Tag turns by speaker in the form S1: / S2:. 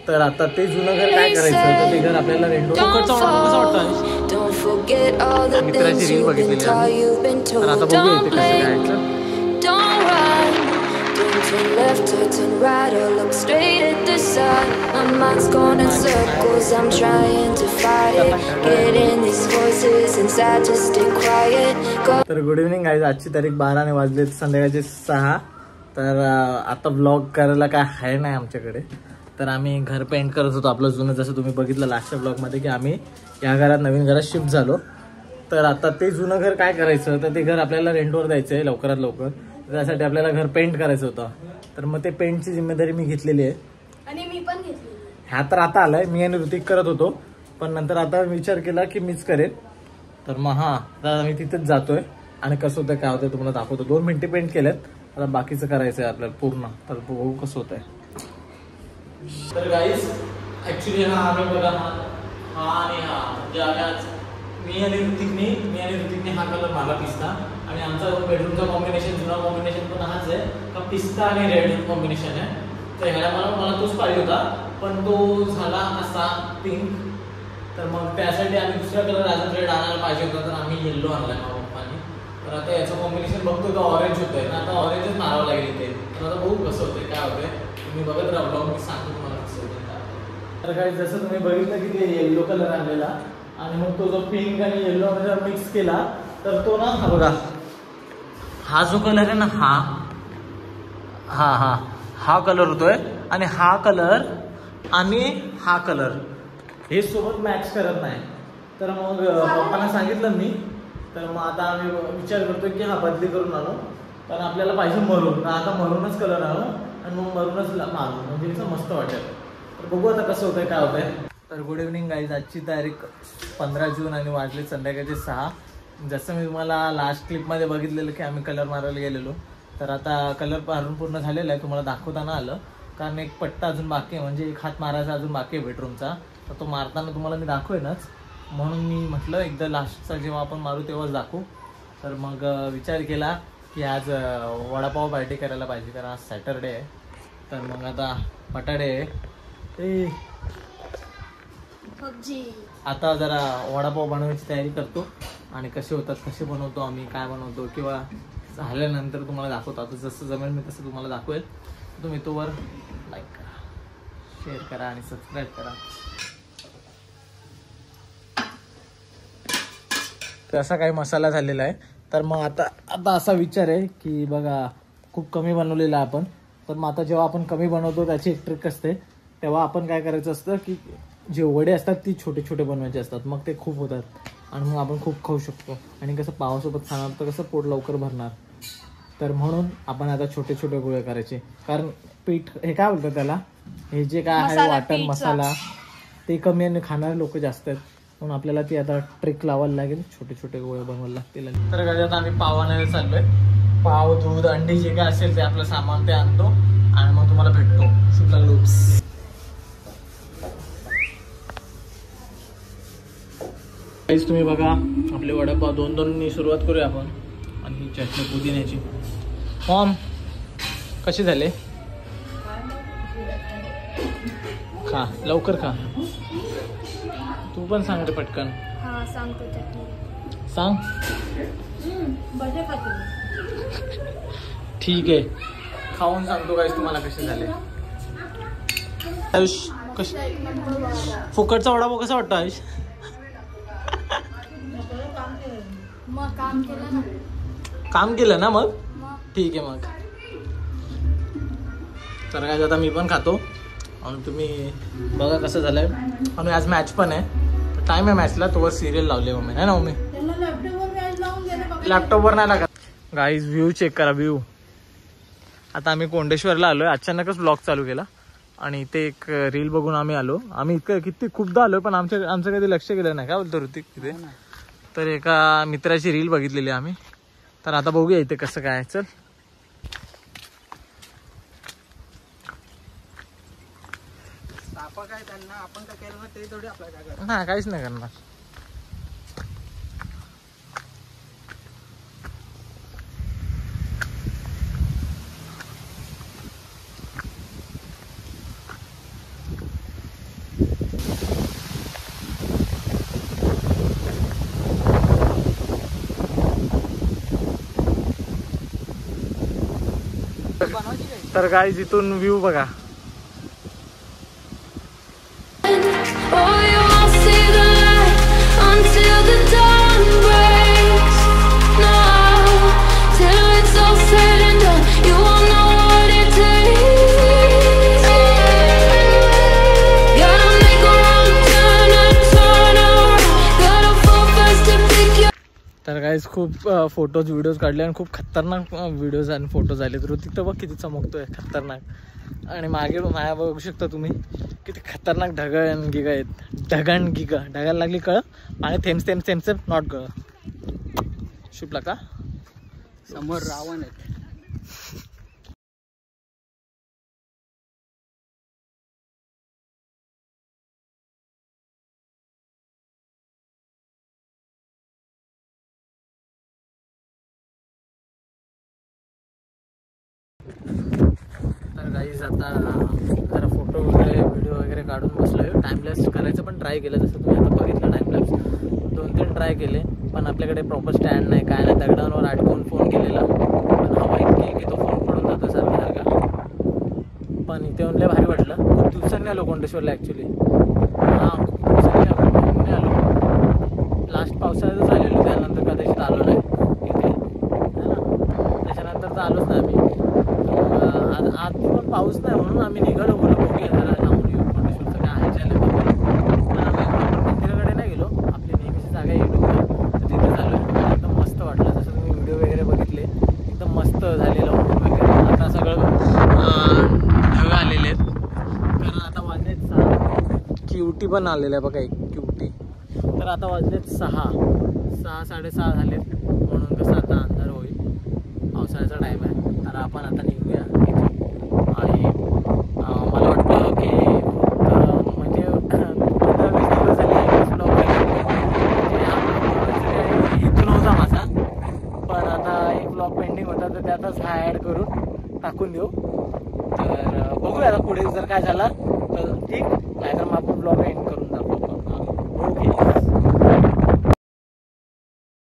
S1: तर आता ते जुनं घर काय करायचं तर ते घर आपल्याला रेंटवर कसं वाटतं मित्राची रील बघितलेली आम्ही तर आता बघूया इथे कसं करायचं
S2: Turn left or turn right or look straight at the sun. My mind's going in circles, I'm trying to fight it. Getting these voices inside to stay quiet.
S1: तर गुड इव्हनिंग गाईज, आजची तारीख 12 ने वाजले संध्याकाळचे 6. तर आता vlog करायला काय आहे नाही आमच्याकडे. तर आम्ही घर पेंट करत होतो आपलं जुनं, जसं तुम्ही बघितलं लास्टच्या ब्लॉगमध्ये की आम्ही या घरात नवीन घरात शिफ्ट झालो. तर आता ते जुनं घर काय करायचं तर ते घर आपल्याला रेंटवर द्यायचं आहे लवकरात लवकर. त्यासाठी आपल्याला घर पेंट करायचं होतं. तर मग ते पेंटची जिम्मेदारी मी घेतलेली आहे
S2: आणि मी पण घेतली.
S1: ह्या तर आता आलाय, मी आणि ऋतिक करत होतो पण नंतर आता विचार केला की मीच करेन. तर मग आता मी तिथेच जातोय आणि कसं होतं काय होतं तुम्हाला दाखवतो. 2 मिनिटे पेंट केलेत, आता बाकीचं करायचं आहे आपल्याला पूर्ण. तर बघू कसं होतंय. तर गाईज ऍक्च्युली आम्ही बघा हा आणि हा म्हणजे आम्ही आज मी आणि ऋतिकने हा कलर मारला पिस्ता. आणि आमचा बेडरूमचा कॉम्बिनेशन जुना कॉम्बिनेशन पण हाच आहे का पिस्ता आणि रेड कॉम्बिनेशन आहे. तर ह्याला मला तोच पाहिजे होता पण तो झाला असा पिंक. तर मग त्यासाठी आम्ही दुसरा कलर अजून रेड आणायला पाहिजे होता तर आम्ही येल्लो आणलाय माझ्या पप्पानी. तर आता याचं कॉम्बिनेशन बघतो तर ऑरेंज होतंय ना, आता ऑरेंजच मारावं लागेल इथे. तर आता बघू कसं होतंय काय होतंय, तुम्ही बघत राहा ब्लॉग, मी सांगतो तुम्हाला कसं होतं काय. तर काय जसं तुम्ही बघितलं की ते येल्लो कलर आणलेला आणि मग तो जो पिंक आणि येल्लो मिक्स केला तर तो ना हा बघा हा जो कलर आहे ना हा कलर होतोय आणि हा कलर आणि हा कलर हे सोबत मॅच करत नाही. तर मग पप्पांना सांगितलं मी. तर मग आता आम्ही विचार करतोय की हा बदली करून आणू, कारण आपल्याला पाहिजे मरून. आता मरूनच कलर आणू आणि मग मरूनच मारू म्हणजे कसं मस्त वाटेल. तर बघू आता कसं होतंय काय होतंय. तर गुड इव्हनिंग गाईज, आजची तारीख 15 जून आणि वाजले संध्याकाळचे 6. जसं मी तुम्हाला लास्ट क्लिपमध्ये बघितलेलं की आम्ही कलर मारायला गेलेलो. तर आता कलर मारून पूर्ण झालेला आहे, तुम्हाला दाखवताना आलं. कारण एक पट्टा अजून बाकी आहे, म्हणजे एक हात मारायचा अजून बाकी आहे बेडरूमचा. तर तो मारताना तुम्हाला मी दाखवेनच, म्हणून मी म्हटलं एकदा लास्टचा जेव्हा आपण मारू तेव्हाच दाखवू. तर मग विचार केला की आज वडापाव पार्टी करायला पाहिजे, कारण आज सॅटरडे आहे. तर मग आता बटाटे आता जरा वडापाव बनवायची तयारी करतो आणि कसे होतात, कसे बनवतो आम्ही, काय बनवतो किंवा झाल्यानंतर तुम्हाला दाखवतो. आता जसं जमेल मी तसं तुम्हाला दाखवेल. तुम्ही तोवर लाईक करा, शेअर करा आणि सबस्क्राईब करा. तर असा काही मसाला झालेला आहे. तर मग आता असा विचार आहे की बघा खूप कमी बनवलेला आहे आपण. तर मग आता जेव्हा आपण कमी बनवतो त्याची एक ट्रिक असते, तेव्हा आपण काय करायचं असतं की जे वडे असतात ती छोटे छोटे बनवायचे असतात, मग ते खूप होतात आणि मग आपण खूप खाऊ शकतो. आणि कसं पावासोबत खाणार तर कसं पोट लवकर भरणार. तर म्हणून आपण आता छोटे छोटे गोळे करायचे, कारण पीठ हे काय बोलतात त्याला, हे जे काय आहे वाटण मसाला ते कमी आणि खाणारे लोक जास्त आहेत. म्हणून आपल्याला ती आता ट्रिक लावायला लागेल, छोटे छोटे गोळे बनवायला लागतील. तर काय आता आम्ही पाव आणायला चाललोय. पाव, दूध, अंडी जे काय असेल ते आपलं सामान ते आणतो आणि मग तुम्हाला भेटतो. शुक्ला लूप्स. तुम्ही बघा आपले वडापाव 2-2 सुरुवात करूया आपण. आणि ही चटणी पुदिन्याची. मॉम कसे झाले? खा लवकर खा. तू पण सांग रे पटकन. सांग. ठीक आहे खाऊन सांगतो गाईस तुम्हाला कसे झाले. आयुष फुकटचा वडापाव कसा वाटतो आयुष? काम केलं ना मग ठीक आहे. मग तर काय आता मी पण खातो आणि तुम्ही बघा कसं झालंय. आणि आज मॅच पण आहे, टाइम आहे मॅचला, तोवर सिरियल लावले मम्मी आहे ना. मम्मी लॅपटॉपवर नाही लागत. गाईज व्ह्यू चेक करा व्ह्यू. आता आम्ही कोंडेश्वरला आलोय, अचानकच ब्लॉग चालू केला आणि ते एक रील बघून आम्ही आलो. आम्ही इतकं किती खूपदा आलो पण आमचं कधी लक्ष केलं नाही. काय बोलतो ऋतिक तिथे. तर एका मित्राची रील बघितलेली आम्ही. तर आता बघूया इथे कसं काय. चल ना काहीच नाही करणार. तर गाईज इथून व्ह्यू बघा. तर गाईज खूप फोटोज व्हिडिओज काढले आणि खूप खतरनाक व्हिडिओज आणि फोटोज आले. ऋतिक तर बघ किती चमकतोय खतरनाक. आणि मागे माया बघू शकता तुम्ही किती खतरनाक ढगण गिगा आहेत. ढगण गिगा ढगायला लागली कळ आणि थेम्स थेम्स थेम्स नॉट गळ. शिपला का
S3: समोर रावण आहेत.
S1: तर गाईज आता जरा फोटो वगैरे व्हिडिओ वगैरे काढून बसलोय. टाइमलॅप्स करायचं पण ट्राय केलं, जसं तुम्ही आता बघितलं टाइमलॅप्स 2-3 ट्राय केले, पण आपल्याकडे प्रॉपर स्टँड नाही काय नाही. दगडांवर अडकून फोन केलेला पण हवा इतकी की तो फोन पडून जातो सारखा. पण इथे येऊन लय भारी वाटलं. खूप दिवसांनी आलो कोंडेश्वरला ॲक्च्युली. हां खूप दिवसांनी आलो. लास्ट पावसाळ्यातच आलेलो, त्यानंतर कदाचित आलो नाही इथे है ना. त्याच्यानंतर तर आलोच नाही आम्ही. आज पण पाऊस नाही म्हणून आम्ही निघालो. बोलू बघूया जरा जाऊन येऊ कोंडेश्वरचं काय आहे चालेल. पण आम्ही मंदिराकडे नाही गेलो. आपली नेहमीची जागा आहे डोंगर, तर तिथे झालो. एकदम मस्त वाटलं. जसं तुम्ही व्हिडिओ वगैरे बघितले एकदम मस्त झालेलं वगैरे. आता सगळं ढग आलेले आहेत कारण आता वाजलेत 6. क्यूटी पण आलेलं आहे बघा, एक क्यूटी. तर आता वाजलेत 6-6:30 झालेत. म्हणून कसं आता अंधार होईल, पावसाळ्याचा टाईम आहे. तर आपण आता निघूया इथून. आणि मला वाटतं की म्हणजे 15-20 दिवस झाले इथून होता माझा, पण आता एक ब्लॉग पेंडिंग होता तर त्यातच हा ॲड करून टाकून देऊ. तर बघूया आता पुढे जर काय झालं तर ठीक, नाहीतर मग आपण ब्लॉग एंड करून टाकू. ओके.